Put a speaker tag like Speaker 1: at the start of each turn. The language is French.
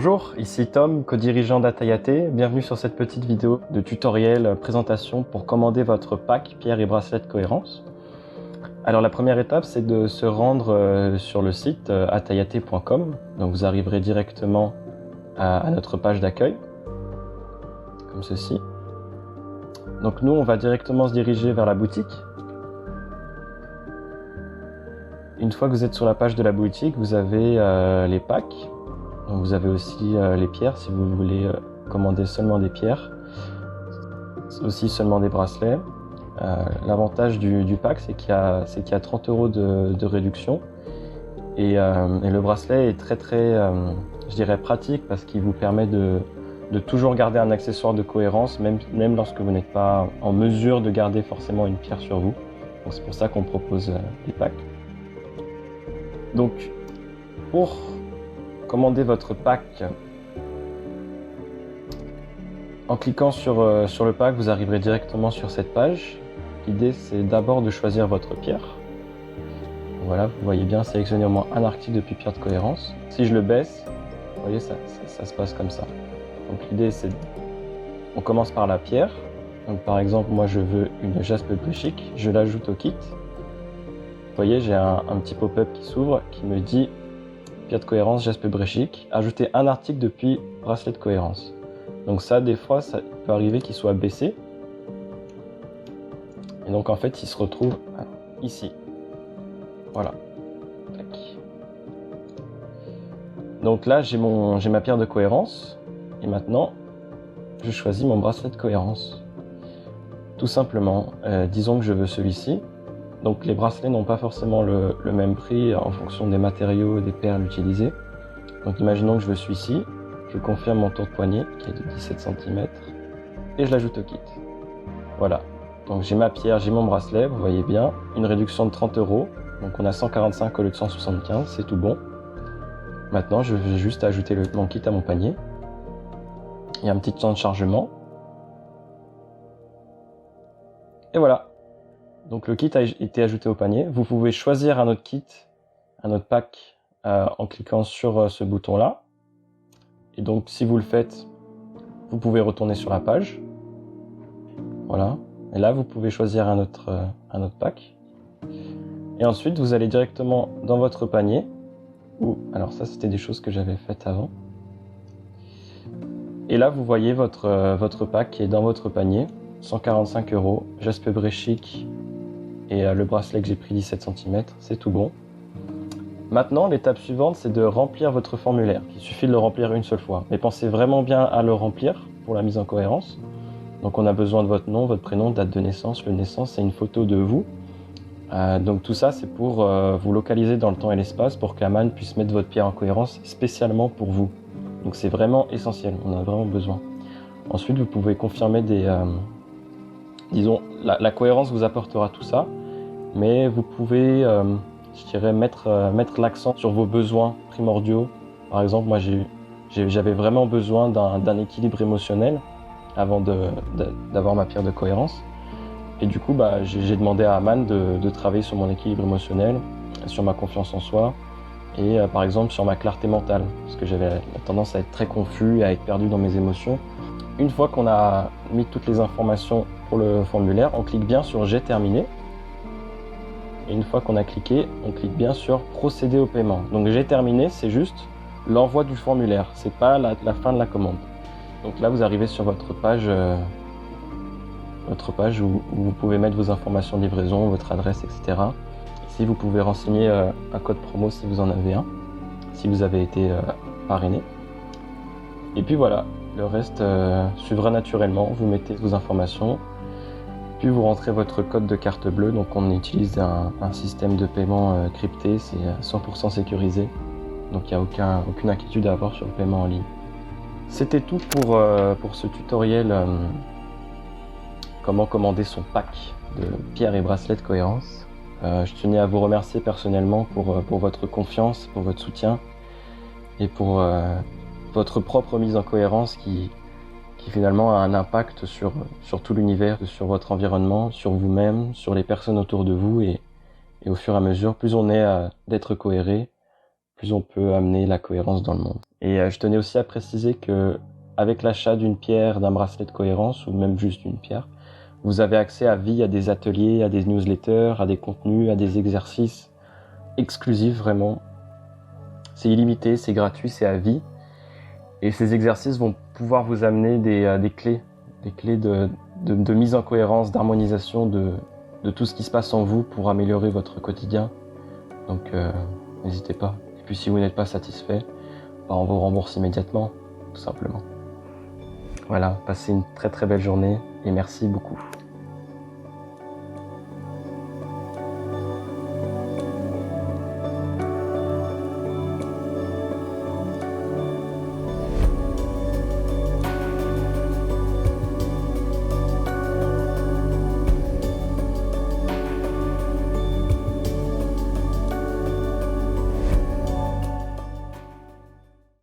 Speaker 1: Bonjour, ici Tom, co-dirigeant d'Atayate. Bienvenue sur cette petite vidéo de tutoriel présentation pour commander votre pack pierre et bracelet de cohérence. Alors la première étape, c'est de se rendre sur le site atayate.com. Donc vous arriverez directement à notre page d'accueil, comme ceci. Donc nous, on va directement se diriger vers la boutique. Une fois que vous êtes sur la page de la boutique, vous avez les packs. Donc vous avez aussi les pierres si vous voulez commander seulement des pierres, aussi seulement des bracelets. L'avantage du pack, c'est qu'il y a 30 € de réduction et le bracelet est très je dirais pratique parce qu'il vous permet de toujours garder un accessoire de cohérence même lorsque vous n'êtes pas en mesure de garder forcément une pierre sur vous. Donc c'est pour ça qu'on propose les packs. Donc pour commander votre pack, en cliquant sur le pack, vous arriverez directement sur cette page. L'idée, c'est d'abord de choisir votre pierre. Voilà, vous voyez bien sélectionner au moins un article depuis pierre de cohérence. Si je le baisse, vous voyez, ça se passe comme ça. Donc l'idée, c'est on commence par la pierre. Donc par exemple, moi je veux une jaspe bréchique, je l'ajoute au kit. Vous voyez, j'ai un petit pop-up qui s'ouvre qui me dit pierre de cohérence, jaspe bréchique, ajouter un article depuis bracelet de cohérence. Donc ça, des fois, ça peut arriver qu'il soit baissé. Et donc en fait, il se retrouve ici. Voilà. Tac. Donc là, j'ai ma pierre de cohérence. Et maintenant, je choisis mon bracelet de cohérence. Tout simplement, disons que je veux celui-ci. Donc les bracelets n'ont pas forcément le même prix en fonction des matériaux et des perles utilisées. Donc imaginons que je veux celui-ci, je confirme mon tour de poignet qui est de 17 cm et je l'ajoute au kit. Voilà, donc j'ai ma pierre, j'ai mon bracelet, vous voyez bien, une réduction de 30 €, donc on a 145 au lieu de 175, c'est tout bon. Maintenant je vais juste ajouter mon kit à mon panier. Il y a un petit temps de chargement. Et voilà. Donc le kit a été ajouté au panier. Vous pouvez choisir un autre kit, un autre pack en cliquant sur ce bouton-là. Et donc si vous le faites, vous pouvez retourner sur la page. Voilà. Et là, vous pouvez choisir un autre pack. Et ensuite, vous allez directement dans votre panier. Alors ça, c'était des choses que j'avais faites avant. Et là, vous voyez votre pack qui est dans votre panier. 145 €, jaspe bréchique. Et le bracelet que j'ai pris 17 cm, c'est tout bon. Maintenant, l'étape suivante, c'est de remplir votre formulaire. Il suffit de le remplir une seule fois. Mais pensez vraiment bien à le remplir pour la mise en cohérence. Donc on a besoin de votre nom, votre prénom, date de naissance, lieu de naissance et une photo de vous. Donc tout ça, c'est pour vous localiser dans le temps et l'espace pour qu'Aman puisse mettre votre pierre en cohérence spécialement pour vous. Donc c'est vraiment essentiel, on en a vraiment besoin. Ensuite, vous pouvez confirmer disons, la cohérence vous apportera tout ça, mais vous pouvez, je dirais, mettre l'accent sur vos besoins primordiaux. Par exemple, moi, j'avais vraiment besoin d'un équilibre émotionnel avant d'avoir ma pierre de cohérence. Et du coup, j'ai demandé à Aman de travailler sur mon équilibre émotionnel, sur ma confiance en soi, et par exemple sur ma clarté mentale, parce que j'avais tendance à être très confus, à être perdu dans mes émotions. Une fois qu'on a mis toutes les informations pour le formulaire, on clique bien sur « J'ai terminé ». Et une fois qu'on a cliqué, on clique bien sur « Procéder au paiement ». Donc « J'ai terminé », c'est juste l'envoi du formulaire, c'est pas la fin de la commande. Donc là, vous arrivez sur votre page où vous pouvez mettre vos informations de livraison, votre adresse, etc. Ici, vous pouvez renseigner un code promo si vous en avez un, si vous avez été parrainé. Et puis voilà. Le reste suivra naturellement, vous mettez vos informations, puis vous rentrez votre code de carte bleue. Donc on utilise un système de paiement crypté, c'est 100% sécurisé, donc il n'y a aucune inquiétude à avoir sur le paiement en ligne. C'était tout pour ce tutoriel comment commander son pack de pierres et bracelets de cohérence. Je tenais à vous remercier personnellement pour votre confiance, pour votre soutien et pour votre propre mise en cohérence qui finalement a un impact sur tout l'univers, sur votre environnement, sur vous-même, sur les personnes autour de vous et au fur et à mesure, plus on est d'être cohéré, plus on peut amener la cohérence dans le monde. Et je tenais aussi à préciser que avec l'achat d'une pierre, d'un bracelet de cohérence, ou même juste d'une pierre, vous avez accès à vie à des ateliers, à des newsletters, à des contenus, à des exercices exclusifs vraiment. C'est illimité, c'est gratuit, c'est à vie. Et ces exercices vont pouvoir vous amener des clés de mise en cohérence, d'harmonisation de tout ce qui se passe en vous pour améliorer votre quotidien. Donc n'hésitez pas. Et puis si vous n'êtes pas satisfait, on vous rembourse immédiatement, tout simplement. Voilà, passez une très très belle journée et merci beaucoup.